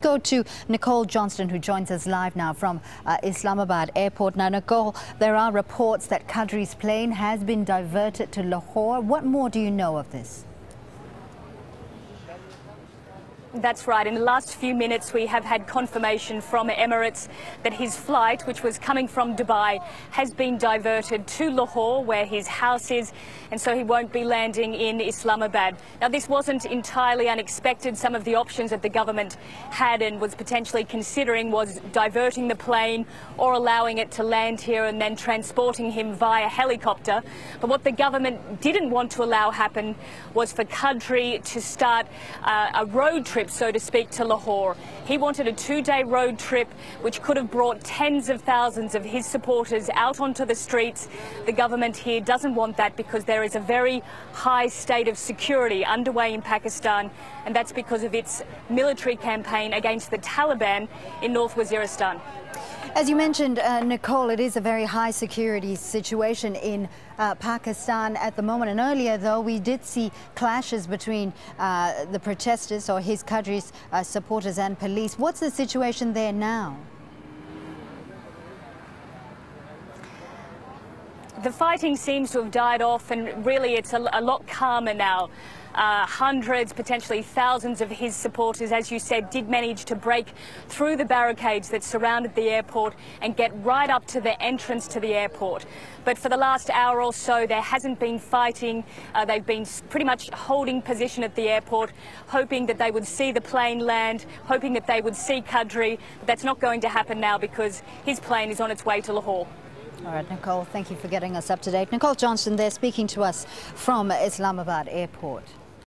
go to Nicole Johnston, who joins us live now from Islamabad Airport. Now, Nicole, there are reports that Qadri's plane has been diverted to Lahore. What more do you know of this? That's right. In the last few minutes, we have had confirmation from Emirates that his flight, which was coming from Dubai, has been diverted to Lahore, where his house is, and so he won't be landing in Islamabad. Now, this wasn't entirely unexpected. Some of the options that the government had and was potentially considering was diverting the plane or allowing it to land here and then transporting him via helicopter. But what the government didn't want to allow happen was for Qadri to start a road trip, so to speak, to Lahore. He wanted a 2-day road trip which could have brought tens of thousands of his supporters out onto the streets. The government here doesn't want that because there is a very high state of security underway in Pakistan, and that's because of its military campaign against the Taliban in North Waziristan. As you mentioned, Nicole, it is a very high security situation in Pakistan at the moment. And earlier, though, we did see clashes between the protesters or his Qadri's supporters and police. What's the situation there now? The fighting seems to have died off, and really it's a lot calmer now. Hundreds, potentially thousands of his supporters, as you said, did manage to break through the barricades that surrounded the airport and get right up to the entrance to the airport. But for the last hour or so, there hasn't been fighting. They've been pretty much holding position at the airport, hoping that they would see the plane land, hoping that they would see Qadri. But that's not going to happen now because his plane is on its way to Lahore. All right, Nicole, thank you for getting us up to date. Nicole Johnston there speaking to us from Islamabad Airport.